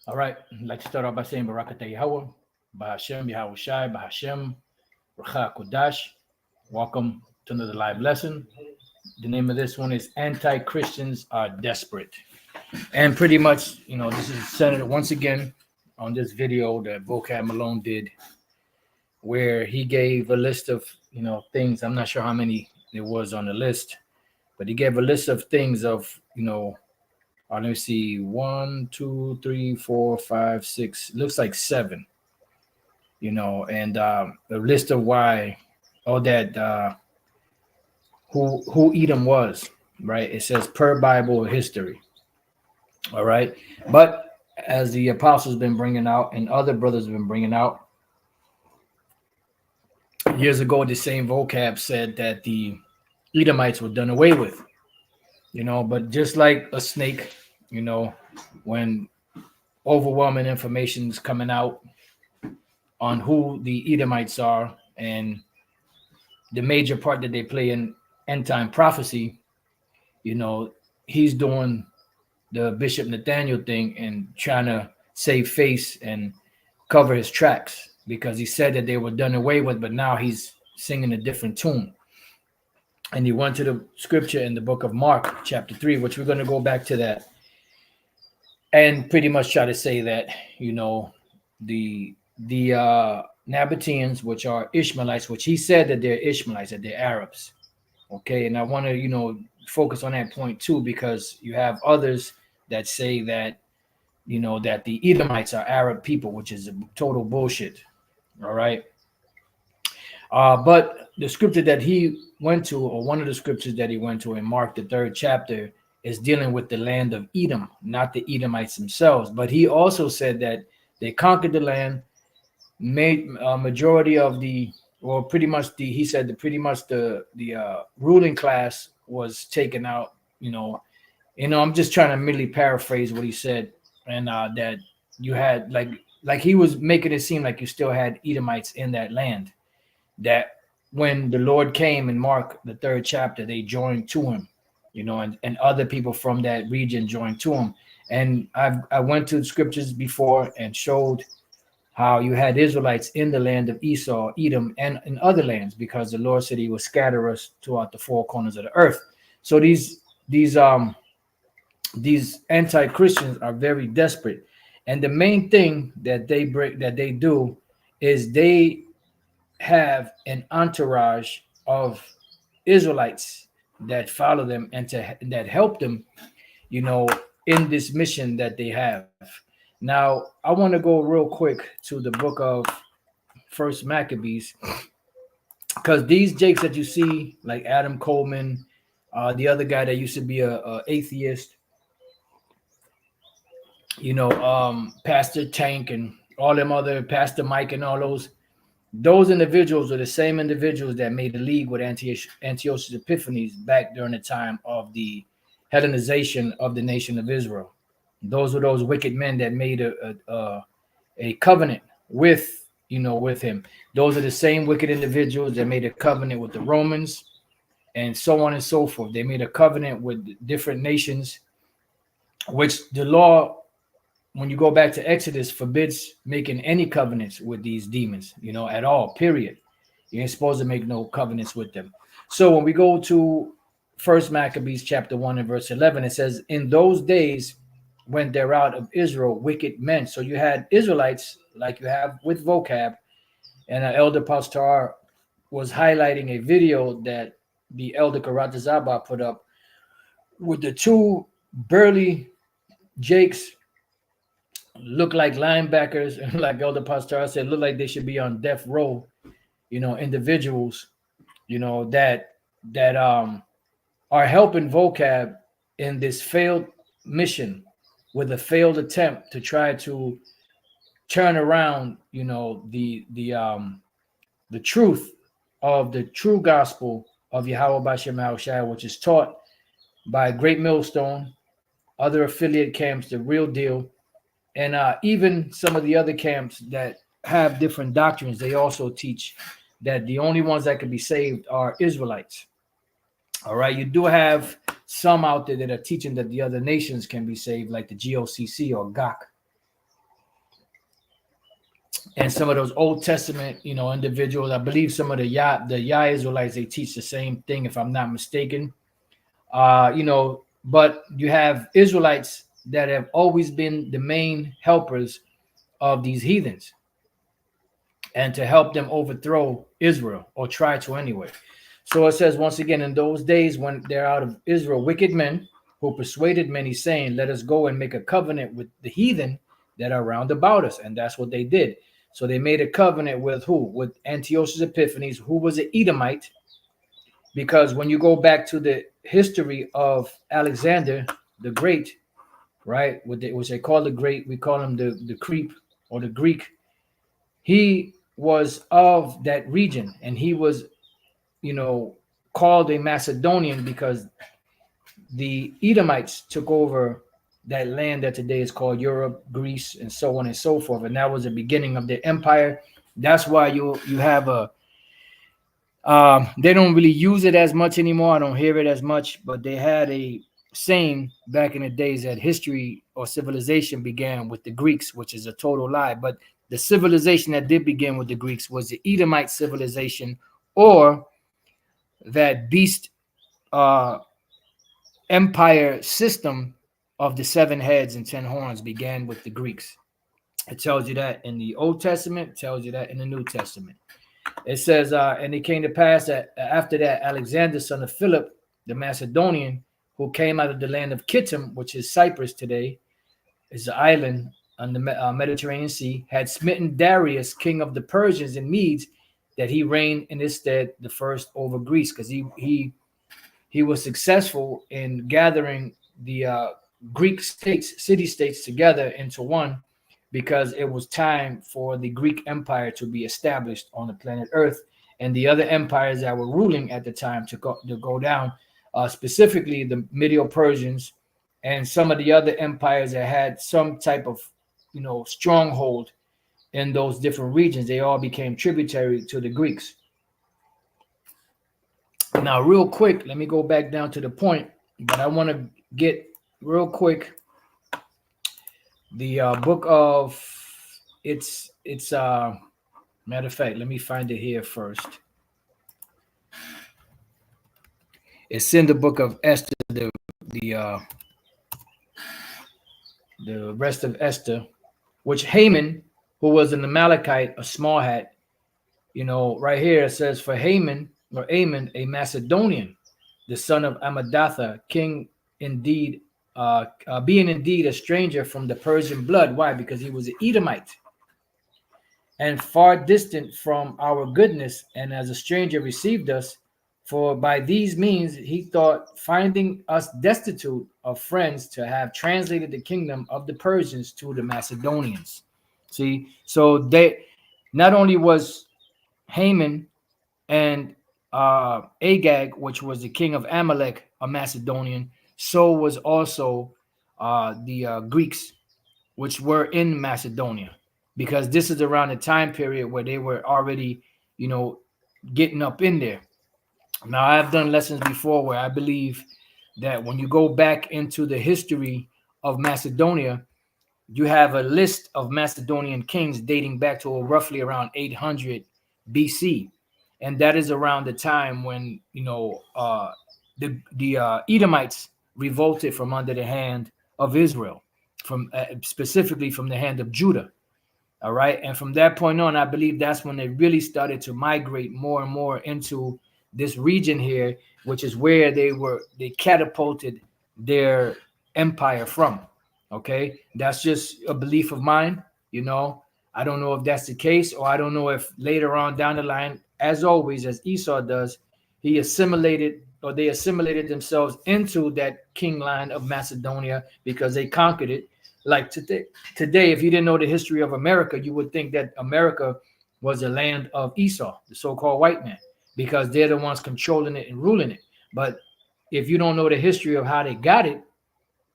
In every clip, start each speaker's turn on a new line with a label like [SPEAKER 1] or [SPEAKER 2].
[SPEAKER 1] All right, I'd like to start off by saying Barakatah Yahweh, Bahashem Yahweh Shai, Bahashem, Racha Kodash. Welcome to another live lesson. The name of this one is Anti-Christians Are Desperate. And pretty much, this is centered once again on this video that Vocab Malone did, where he gave a list of, things. I'm not sure how many there was on the list, but he gave a list of things of, let me see, 1, 2, 3, 4, 5, 6, looks like 7, and the list of why, all that, who Edom was, right? It says per Bible history, all right? But as the apostles been bringing out and other brothers have been bringing out, years ago, the same vocab said that the Edomites were done away with, but just like a snake, when overwhelming information is coming out on who the Edomites are and the major part that they play in end time prophecy, he's doing the Bishop Nathaniel thing and trying to save face and cover his tracks because he said that they were done away with, but now he's singing a different tune. And he went to the scripture in the book of Mark, chapter 3, which we're going to go back to that and pretty much try to say that, the Nabateans, which are Ishmaelites, which he said that they're Ishmaelites, that they're Arabs. Okay, and I want to, focus on that point too, because you have others that say that, that the Edomites are Arab people, which is a total bullshit. All right. But the scripture that he went to, or one of the scriptures that he went to in Mark, the 3rd chapter, is dealing with the land of Edom, not the Edomites themselves. But he also said that they conquered the land, made a majority of the, or pretty much he said that pretty much the ruling class was taken out. I'm just trying to merely paraphrase what he said, and that you had like he was making it seem like you still had Edomites in that land. That when the Lord came in Mark, the 3rd chapter, they joined to him, and other people from that region joined to him. And I went to the scriptures before and showed how you had Israelites in the land of Esau, Edom, and in other lands, because the Lord said he would scatter us throughout the 4 corners of the earth. So these anti-Christians are very desperate. And the main thing that they do is they have an entourage of Israelites that follow them and that help them, in this mission that they have. Now, I want to go real quick to the book of First Maccabees, because these jakes that you see, like Adam Coleman, the other guy that used to be a atheist, Pastor Tank and all them other Pastor Mike and all those individuals are the same individuals that made a league with Antiochus Epiphanes back during the time of the Hellenization of the nation of Israel. Those were those wicked men that made a covenant with him. Those are the same wicked individuals that made a covenant with the Romans and so on and so forth. They made a covenant with different nations, which the law, when you go back to Exodus, forbids making any covenants with these demons, at all, period. You ain't supposed to make no covenants with them. So when we go to First Maccabees chapter 1 and verse 11, it says, in those days went there out of Israel wicked men. So you had Israelites like you have with vocab, and Elder Pastor was highlighting a video that the Elder Karatazaba put up with the 2 burly jakes, look like linebackers, and like Elder Pastor said, look like they should be on death row, individuals, that are helping vocab in this failed mission with a failed attempt to try to turn around, the truth of the true gospel of Yahweh Bashem Yahushua, which is taught by Great Millstone, other affiliate camps, the real deal, and even some of the other camps that have different doctrines. They also teach that the only ones that can be saved are Israelites. All right, you do have some out there that are teaching that the other nations can be saved, like the GOCC or GOC. and some of those Old Testament, individuals. I believe some of the Israelites, they teach the same thing, if I'm not mistaken. But you have Israelites that have always been the main helpers of these heathens, and to help them overthrow Israel, or try to anyway. So it says once again, in those days when they're out of Israel, wicked men who persuaded many, saying, let us go and make a covenant with the heathen that are round about us. And that's what they did. So they made a covenant with who? With Antiochus Epiphanes, who was an Edomite. Because when you go back to the history of Alexander the Great, right, which they call the Great, we call him the creep, or the Greek. He was of that region, and he was, called a Macedonian because the Edomites took over that land that today is called Europe, Greece, and so on and so forth. And that was the beginning of their empire. That's why you have they don't really use it as much anymore. I don't hear it as much, but they had a saying back in the days that history or civilization began with the Greeks, which is a total lie. But the civilization that did begin with the Greeks was the Edomite civilization, or that beast empire system of the 7 heads and 10 horns began with the Greeks. It tells you that in the Old Testament, it tells you that in the New Testament. It says, and it came to pass that after that, Alexander, son of Philip, the Macedonian, who came out of the land of Kittim, which is Cyprus today, is an island on the Mediterranean Sea, had smitten Darius, king of the Persians and Medes, that he reigned in his stead the first over Greece, because he was successful in gathering the Greek city-states together into one, because it was time for the Greek Empire to be established on the planet Earth, and the other empires that were ruling at the time to go down, specifically the Medo Persians and some of the other empires that had some type of, stronghold in those different regions. They all became tributary to the Greeks. Now, real quick, let me go back down to the point, but I want to get real quick the book of it's matter of fact, let me find it here first. It's in the book of Esther, the rest of Esther, which Haman, who was an Amalekite, a small hat, right here it says, for Haman, or Ammon, a Macedonian, the son of Amadatha, king indeed, being indeed a stranger from the Persian blood. Why? Because he was an Edomite, and far distant from our goodness, and as a stranger received us. For by these means he thought, finding us destitute of friends, to have translated the kingdom of the Persians to the Macedonians. See, so they not only was Haman and Agag, which was the king of Amalek, a Macedonian, so was also the Greeks, which were in Macedonia, because this is around the time period where they were already, getting up in there. Now, I've done lessons before where I believe that when you go back into the history of Macedonia, you have a list of Macedonian kings dating back to roughly around 800 BC. And that is around the time when, the Edomites revolted from under the hand of Israel, from specifically from the hand of Judah. All right. And from that point on, I believe that's when they really started to migrate more and more into this region here, which is where they catapulted their empire from. Okay. That's just a belief of mine. I don't know if that's the case, or I don't know if later on down the line, as always, as Esau does, they assimilated themselves into that king line of Macedonia because they conquered it. Like today, if you didn't know the history of America, you would think that America was a land of Esau, the so-called white man, because they're the ones controlling it and ruling it. But if you don't know the history of how they got it,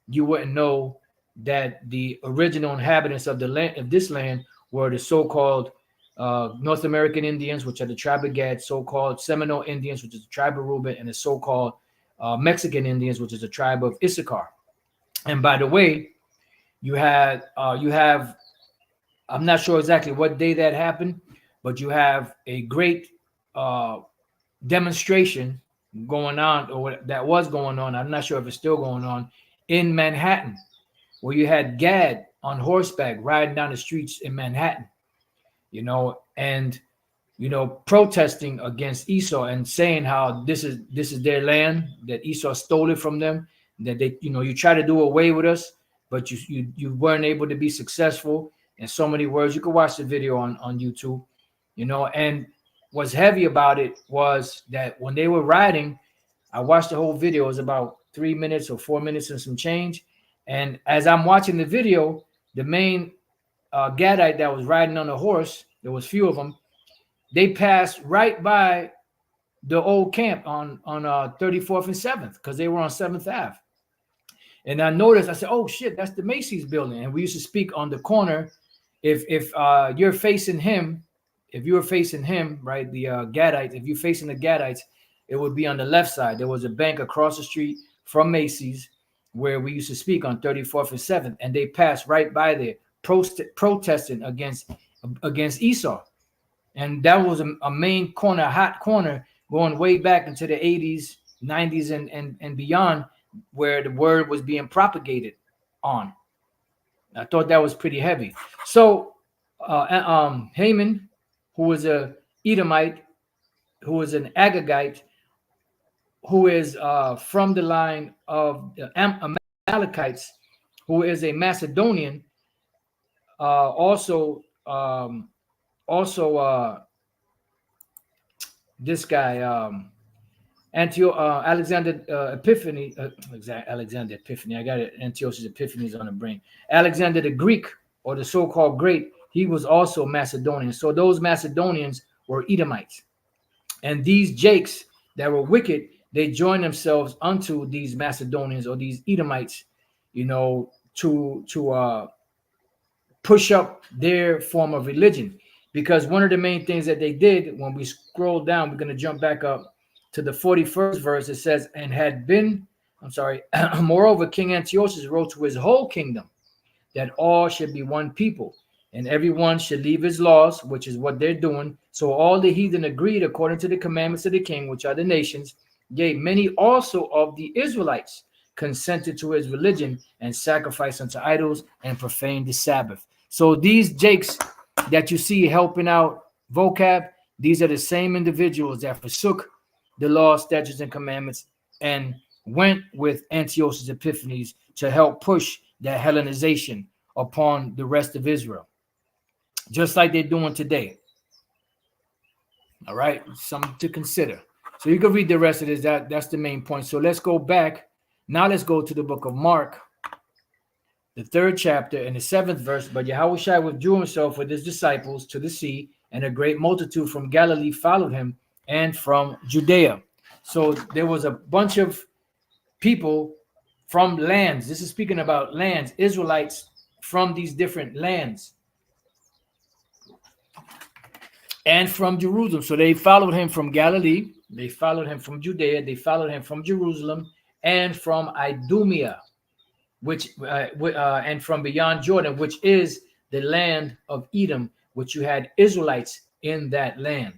[SPEAKER 1] you wouldn't know that the original inhabitants of the land, of this land, were the so-called North American Indians, which are the tribe of Gad, so-called Seminole Indians, which is the tribe of Reuben, and the so-called Mexican Indians, which is the tribe of Issachar. And by the way, you have I'm not sure exactly what day that happened, but you have a great demonstration going on, or that was going on. I'm not sure if it's still going on in Manhattan, where you had Gad on horseback riding down the streets in Manhattan, and protesting against Esau and saying how this is their land, that Esau stole it from them, that they, you try to do away with us, but you weren't able to be successful. In so many words, you can watch the video on YouTube, and what's heavy about it was that when they were riding, I watched the whole video. It was about 3 minutes or 4 minutes and some change. And as I'm watching the video, the main Gadite that was riding on a horse, there was few of them, they passed right by the old camp on 34th and 7th, because they were on 7th Ave. And I noticed, I said, oh shit, that's the Macy's building. And we used to speak on the corner. If you're facing him, if you were facing him, right, the Gadites, if you're facing the Gadites, it would be on the left side. There was a bank across the street from Macy's where we used to speak on 34th and 7th. And they passed right by there, protesting against Esau. And that was a main corner, a hot corner, going way back into the 80s, 90s, and beyond, where the word was being propagated on. I thought that was pretty heavy. So Haman, who was a Edomite, who was an Agagite, who is from the line of the Amalekites, who is a Macedonian, also this guy Alexander Epiphany. Alexander Epiphany. I got it. Antiochus Epiphanes on the brain. Alexander the Greek, or the so-called Great, he was also Macedonian. So those Macedonians were Edomites, and these Jakes that were wicked, they joined themselves unto these Macedonians or these Edomites, to push up their form of religion. Because one of the main things that they did, when we scroll down, we're going to jump back up to the 41st verse. It says, moreover, King Antiochus wrote to his whole kingdom that all should be one people, and everyone should leave his laws, which is what they're doing. So all the heathen agreed according to the commandments of the king, which are the nations. Yea, many also of the Israelites consented to his religion and sacrificed unto idols and profaned the Sabbath. So these Jakes that you see helping out vocab, these are the same individuals that forsook the law, statutes, and commandments and went with Antiochus Epiphanes to help push that Hellenization upon the rest of Israel, just like they're doing today. All right, something to consider. So you can read the rest of this. That's the main point. So let's go back. Now let's go to the book of Mark, the 3rd chapter and the 7th verse. But Yahushua withdrew himself with his disciples to the sea, and a great multitude from Galilee followed him, and from Judea. So there was a bunch of people from lands. This is speaking about lands, Israelites from these different lands, and from Jerusalem. So they followed him from Galilee, they followed him from Judea, they followed him from Jerusalem, and from Idumaea, which and from beyond Jordan, which is the land of Edom, which you had Israelites in that land.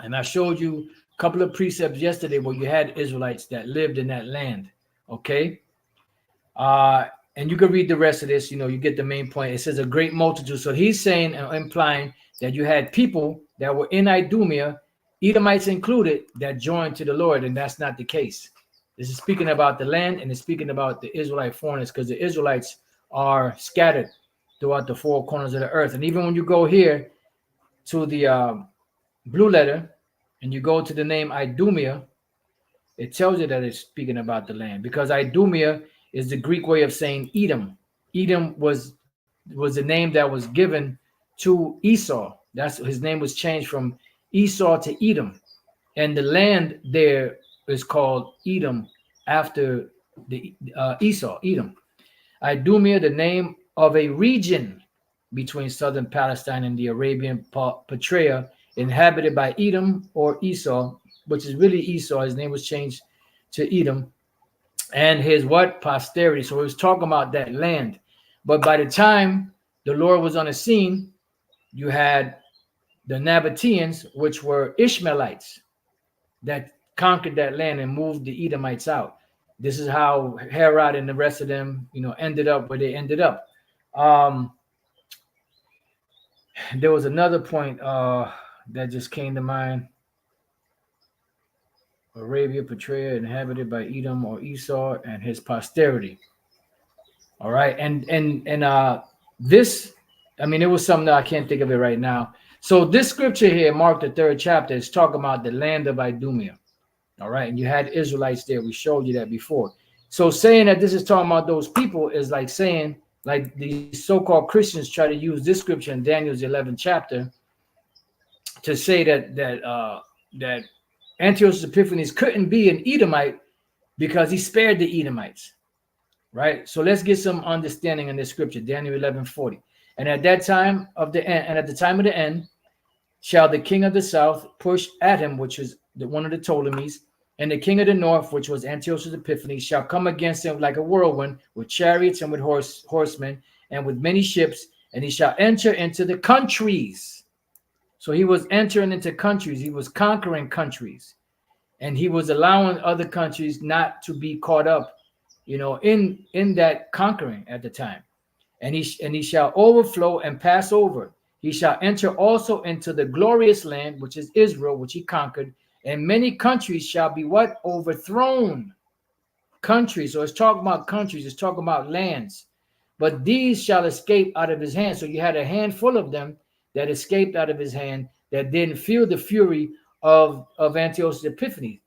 [SPEAKER 1] And I showed you a couple of precepts yesterday where you had Israelites that lived in that land. Okay. And you can read the rest of this, you get the main point. It says a great multitude. So he's saying, implying that you had people that were in Idumaea, Edomites included, that joined to the Lord. And that's not the case. This is speaking about the land, and it's speaking about the Israelite foreigners, because the Israelites are scattered throughout the 4 corners of the earth. And even when you go here to the blue letter and you go to the name Idumaea, it tells you that it's speaking about the land, because Idumaea is the Greek way of saying Edom. Edom was the name that was given to Esau. That's his name was changed from Esau to Edom, and the land there is called Edom after the Esau, Edom. Idumea, the name of a region between southern Palestine and the Arabian Petraea, inhabited by Edom or Esau, which is really Esau. His name was changed to Edom, and his posterity. So he was talking about that land. But by the time the Lord was on the scene, you had the Nabateans, which were Ishmaelites that conquered that land and moved the Edomites out. This is how Herod and the rest of them, ended up where they ended up. There was another point that just came to mind. Arabia portrayed inhabited by Edom or Esau and his posterity. All right, and this, I mean, it was something that I can't think of it right now. So this scripture here, Mark the 3rd chapter, is talking about the land of Idumaea. All right, and you had Israelites there. We showed you that before. So saying that this is talking about those people is like saying, like these so-called Christians try to use this scripture in Daniel's 11th chapter to say that Antiochus Epiphanes couldn't be an Edomite because he spared the Edomites. Right, so let's get some understanding in this scripture, Daniel 11:40. And at that time of the end, and at the time of the end, shall the king of the south push at him, which is one of the Ptolemies, and the king of the north, which was Antiochus Epiphanes, shall come against him like a whirlwind, with chariots and with horsemen, and with many ships, and he shall enter into the countries. So he was entering into countries. He was conquering countries, and he was allowing other countries not to be caught up, in that conquering at the time. And he shall overflow and pass over. He shall enter also into the glorious land, which is Israel, which he conquered, and many countries shall be what? Overthrown. Countries. So it's talking about countries. It's talking about lands. But these shall escape out of his hand. So you had a handful of them that escaped out of his hand that didn't feel the fury of Antiochus Epiphanes.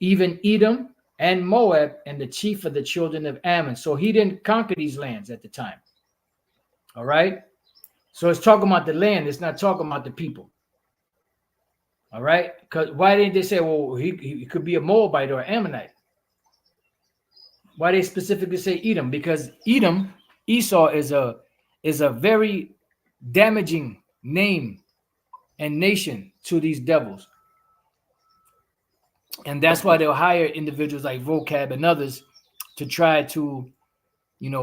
[SPEAKER 1] Even Edom and Moab and the chief of the children of Ammon. So he didn't conquer these lands at the time. All right. So it's talking about the land. It's not talking about the people. All right. Because why didn't they say, well, he could be a Moabite or Ammonite? Why they specifically say Edom? Because Edom, Esau, is a very damaging name and nation to these devils. And that's why they'll hire individuals like Vocab and others to try to,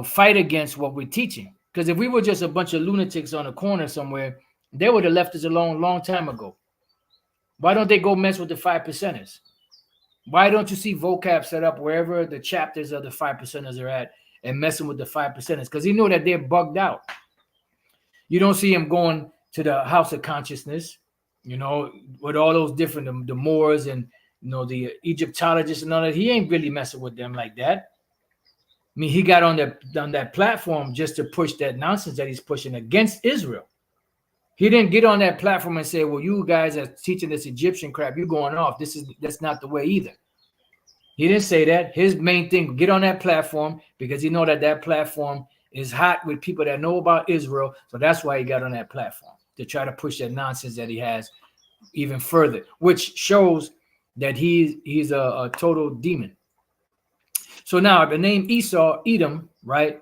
[SPEAKER 1] fight against what we're teaching. Because if we were just a bunch of lunatics on a corner somewhere, they would have left us alone a long time ago. Why don't they go mess with the 5%ers? Why don't you see Vocab set up wherever the chapters of the 5%ers are at and messing with the 5%ers? Because he know that they're bugged out. You don't see him going to the House of Consciousness, with all those different, the Moors and, the Egyptologists and all that. He ain't really messing with them like that. I mean, he got on that platform just to push that nonsense that he's pushing against Israel. He didn't get on that platform and say, well, you guys are teaching this Egyptian crap. You're going off. That's not the way either. He didn't say that. His main thing, get on that platform because he know that platform is hot with people that know about Israel. So that's why he got on that platform, to try to push that nonsense that he has even further, which shows that he's a total demon. So now the name Esau, Edom, right,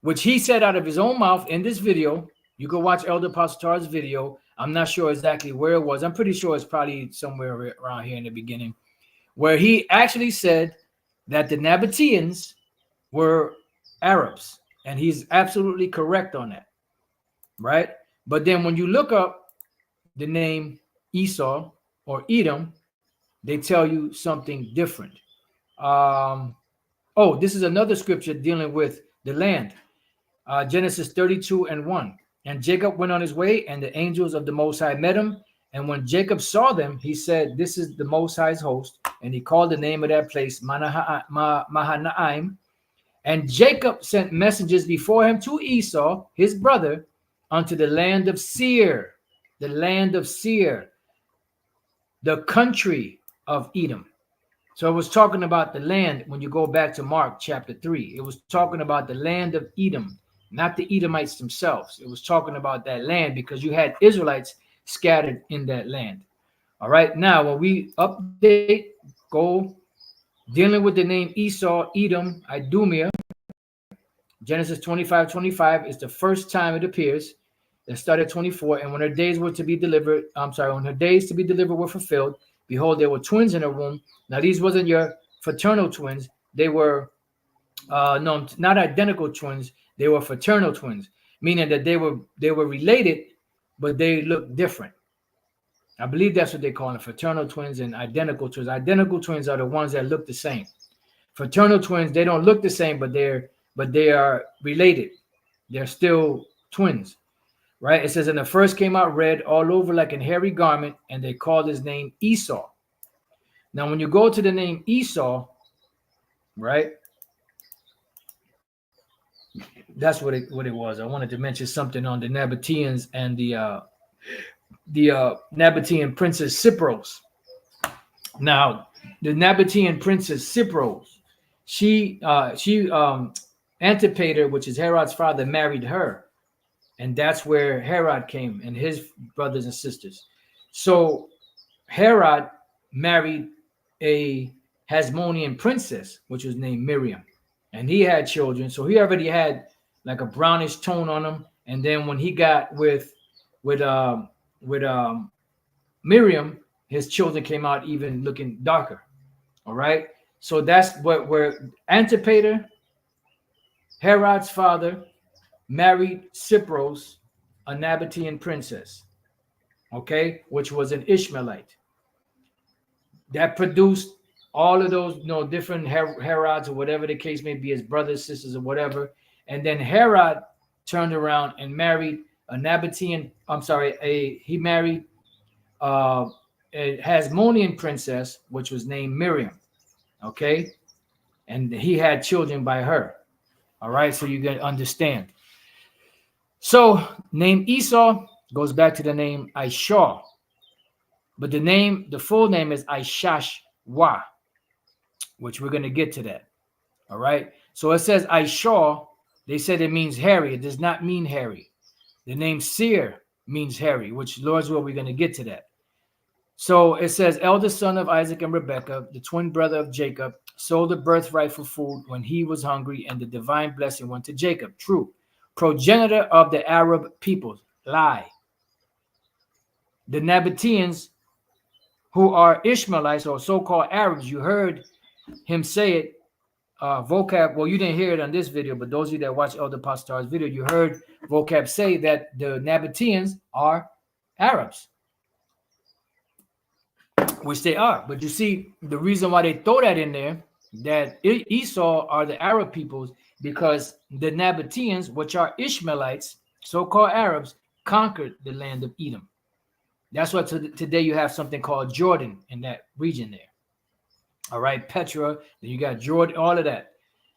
[SPEAKER 1] which he said out of his own mouth in this video. You can watch Elder Apostle Tar's video. I'm not sure exactly where it was. I'm pretty sure it's probably somewhere around here in the beginning, where he actually said that the Nabateans were Arabs. And he's absolutely correct on that, right? But then when you look up the name Esau or Edom, they tell you something different. This is another scripture dealing with the land. Genesis 32:1. And Jacob went on his way, and the angels of the Most High met him. And when Jacob saw them, he said, this is the Most High's host. And he called the name of that place Mahanaim. And Jacob sent messengers before him to Esau, his brother, unto the land of Seir, the country of Edom. So it was talking about the land when you go back to Mark chapter 3. It was talking about the land of Edom, not the Edomites themselves. It was talking about that land because you had Israelites scattered in that land. All right, now when we update, go dealing with the name Esau, Edom, Idumaea, Genesis 25:25 is the first time it appears. It started 24, and when her days to be delivered were fulfilled, behold, there were twins in her womb. Now these wasn't your fraternal twins; they were not identical twins. They were fraternal twins, meaning that they were related, but they looked different. I believe that's what they call them, fraternal twins and identical twins. Identical twins are the ones that look the same. Fraternal twins, they don't look the same, but they are related. They're still twins, right? It says, and the first came out red all over like a hairy garment, and they called his name Esau. Now, when you go to the name Esau, right? That's what it was. I wanted to mention something on the Nabateans and the Nabatean princess Cypros. Now, the Nabatean princess Cypros, she Antipater, which is Herod's father, married her, and that's where Herod came and his brothers and sisters. So Herod married a Hasmonean princess, which was named Miriam, and he had children. So he already had like a brownish tone on him. And then when he got with Miriam, his children came out even looking darker. All right. So that's where Antipater, Herod's father, married Cypros, a Nabatean princess, okay, which was an Ishmaelite. That produced all of those, different Herods or whatever the case may be, his brothers, sisters, or whatever. And then Herod turned around and married a Nabatean. He married a Hasmonean princess, which was named Miriam. Okay, and he had children by her. All right, so you can understand. So name Esau goes back to the name Ishah, but the full name is Ishashwa, which we're going to get to that. All right, so it says Ishah. They said it means hairy. It does not mean hairy. The name Seir means hairy, which, Lord's will, we're going to get to that. So it says, eldest son of Isaac and Rebekah, the twin brother of Jacob, sold the birthright for food when he was hungry, and the divine blessing went to Jacob. True. Progenitor of the Arab peoples. Lie. The Nabateans, who are Ishmaelites or so-called Arabs, you heard him say it, vocab. Well, you didn't hear it on this video, but those of you that watch Elder Pastor's video, you heard vocab say that the Nabateans are Arabs, which they are. But you see, the reason why they throw that in there, that Esau are the Arab peoples, because the Nabateans, which are Ishmaelites, so-called Arabs, conquered the land of Edom. That's why today you have something called Jordan in that region there. All right, Petra, then you got Jordan, all of that.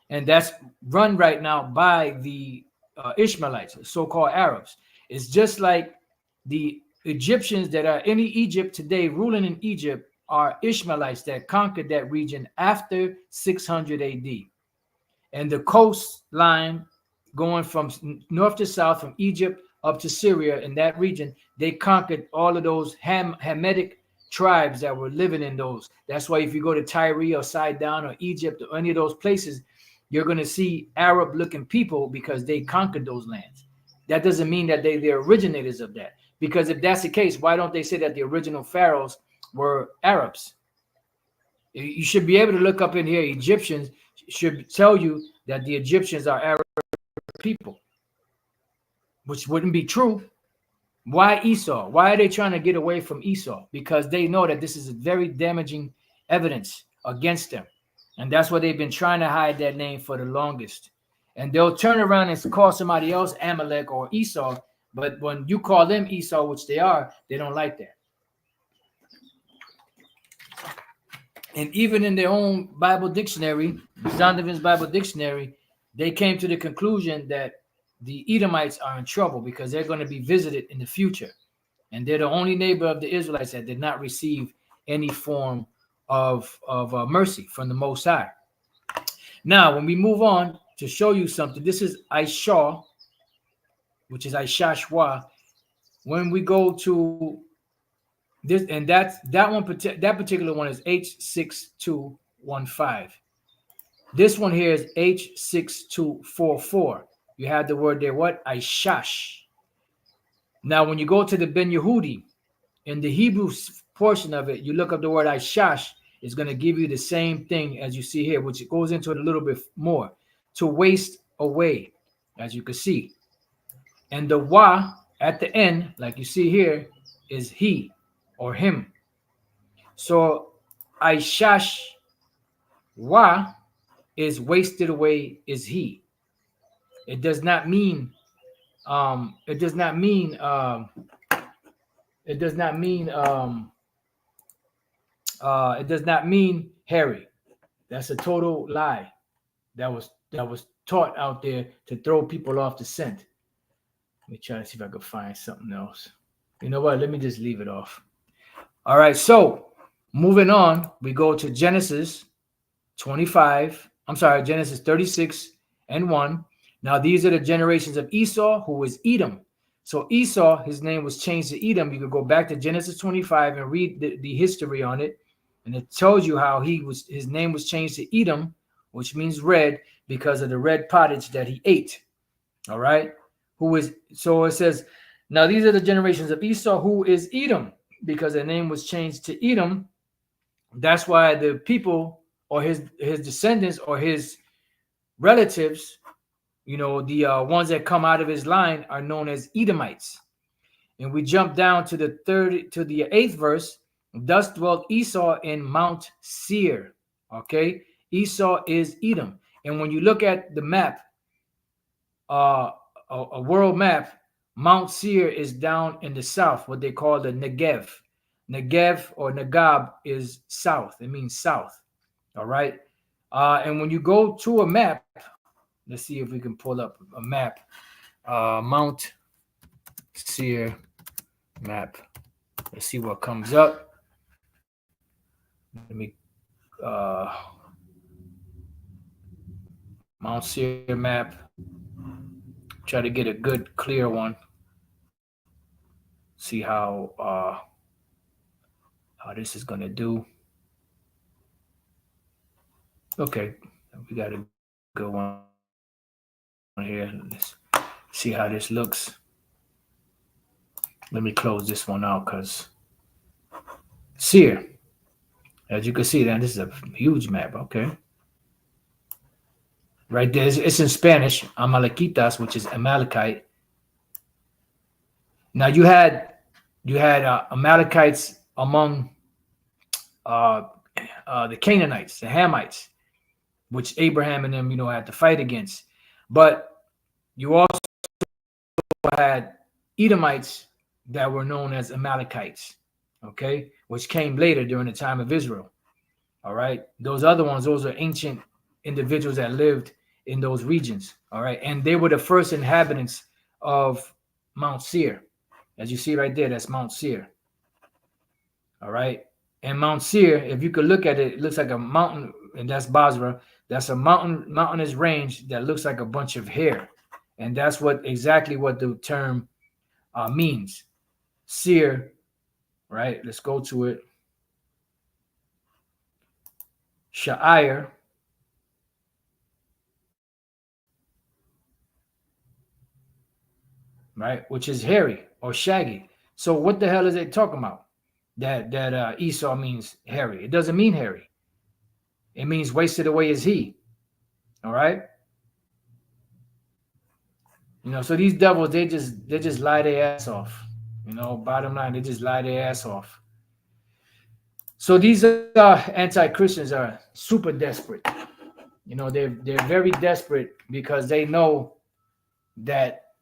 [SPEAKER 1] And that's run right now by the Ishmaelites, so-called Arabs. It's just like the Egyptians that are in Egypt today, ruling in Egypt, are Ishmaelites that conquered that region after 600 AD. And the coastline going from north to south, from Egypt up to Syria, in that region, they conquered all of those Hamitic tribes that were living in those. That's why if you go to Tyre or Sidon or Egypt or any of those places, you're going to see Arab-looking people because they conquered those lands. That doesn't mean that they're the originators of that. Because if that's the case, why don't they say that the original pharaohs were Arabs? You should be able to look up in here. Egyptians should tell you that the Egyptians are Arab people, which wouldn't be true. Why Esau? Why are they trying to get away from Esau? Because they know that this is very damaging evidence against them. And that's why they've been trying to hide that name for the longest. And they'll turn around and call somebody else Amalek or Esau. But when you call them Esau, which they are, they don't like that. And even in their own Bible dictionary, Zondervan's Bible dictionary, they came to the conclusion that the Edomites are in trouble because they're going to be visited in the future. And they're the only neighbor of the Israelites that did not receive any form of mercy from the Most High. Now, when we move on to show you something, this is Ishah, which is Ishashwa. When we go to this, and that particular one is H6215. This one here is H6244. You have the word there, what? Ishash. Now, when you go to the Ben Yehudi, in the Hebrew portion of it, you look up the word Ishash, it's going to give you the same thing as you see here, which it goes into it a little bit more. To waste away, as you can see. And the wa at the end, like you see here, is he or him. So Aishash wa is wasted away is he. It does not mean it does not mean it does not mean it does not mean Harry. That's a total lie that was taught out there to throw people off the scent. Let me try to see if I can find something else. You know what? Let me just leave it off. All right, so moving on, we go to Genesis 25. I'm sorry, Genesis 36 and 1. Now, these are the generations of Esau, who was Edom. So Esau, his name was changed to Edom. You could go back to Genesis 25 and read the history on it. And it tells you how his name was changed to Edom, which means red, because of the red pottage that he ate. All right. So it says, now these are the generations of Esau, who is Edom, because their name was changed to Edom. That's why the people or his descendants or his relatives, the ones that come out of his line are known as Edomites. And we jump down to the 8th verse. Thus dwelt Esau in Mount Seir. Okay, Esau is Edom. And when you look at the map, a world map, Mount Seir is down in the south, what they call the Negev. Negev or Negab is south. It means south. All right. And when you go to a map, let's see if we can pull up a map. Mount Seir map. Let's see what comes up. Let me Mount Seir map. Try to get a good, clear one. See how this is gonna do. Okay, we got a good one here. Let's see how this looks. Let me close this one out because Seir. As you can see, then this is a huge map. Okay, right there, it's in Spanish, Amalekitas, which is Amalekite. Now you had Amalekites among the Canaanites, the Hamites, which Abraham and them, had to fight against. But you also had Edomites that were known as Amalekites, okay, which came later during the time of Israel. All right, those other ones, those are ancient individuals that lived in those regions. All right, and they were the first inhabitants of Mount Seir. As you see right there, that's Mount Seir. All right, and Mount Seir, if you could look at it, it looks like a mountain, and that's Basra. That's a mountainous range that looks like a bunch of hair, and that's exactly what the term means. Seir, right? Let's go to it. Sha'ir, right? Which is hairy or shaggy. So what the hell is it talking about? That Esau means hairy. It doesn't mean hairy. It means wasted away is he. All right. So these devils, they just lie their ass off. Bottom line, they just lie their ass off. So these anti-Christians are super desperate. They're very desperate because they know that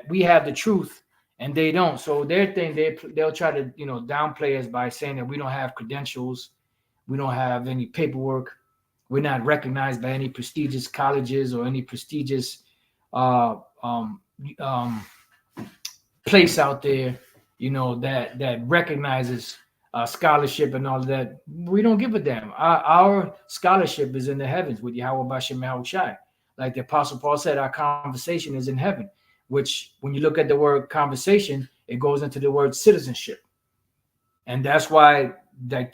[SPEAKER 1] we have the truth and they don't. So their thing, they'll try to downplay us by saying that we don't have credentials, we don't have any paperwork, we're not recognized by any prestigious colleges or any prestigious place out there, that recognizes scholarship and all of that. We don't give a damn. Our scholarship is in the heavens with Yahweh Bashem Yahushai. Like the Apostle Paul said, our conversation is in heaven, which when you look at the word conversation, it goes into the word citizenship. And that's why, like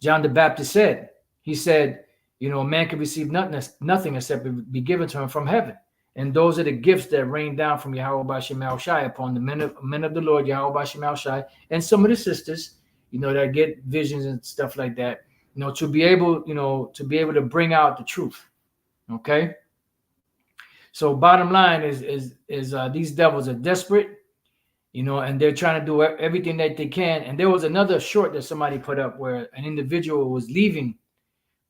[SPEAKER 1] John the Baptist said, he said, man can receive nothing except it be given to him from heaven. And those are the gifts that rain down from Yahweh Bashem Yahushai upon the men of the Lord, Yahweh Bashem Yahushai, and some of the sisters, that get visions and stuff like that, to be able to bring out the truth. Okay. So bottom line is these devils are desperate, you know, and they're trying to do everything that they can. And there was another short that somebody put up where an individual was leaving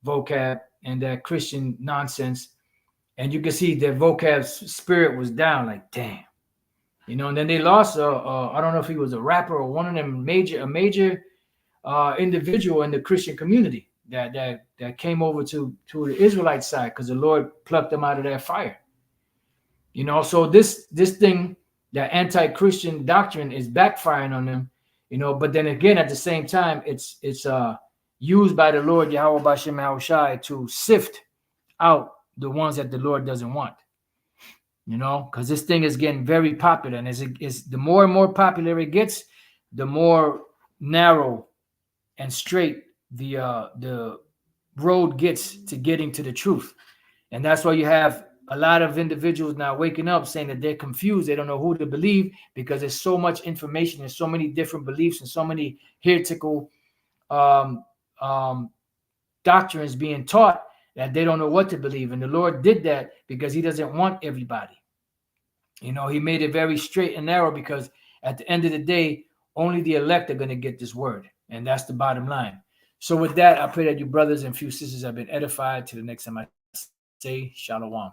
[SPEAKER 1] vocab and that Christian nonsense, and you can see that vocab's spirit was down, like damn, you know. And then they lost I don't know if he was a rapper or one of them a major individual in the Christian community that came over to the Israelite side because the Lord plucked them out of that fire. You know, so this thing, that anti-Christian doctrine is backfiring on them, you know, but then again, at the same time, it's used by the Lord Yahweh Bashem Yahushai to sift out the ones that the Lord doesn't want, you know, because this thing is getting very popular. And as it's the more and more popular it gets, the more narrow and straight the road gets to getting to the truth. And that's why you have a lot of individuals now waking up saying that they're confused. They don't know who to believe because there's so much information and so many different beliefs and so many heretical doctrines being taught that they don't know what to believe. And the Lord did that because he doesn't want everybody. You know, he made it very straight and narrow because at the end of the day, only the elect are going to get this word. And that's the bottom line. So with that, I pray that you brothers and few sisters have been edified. To the next time I say, Shalom.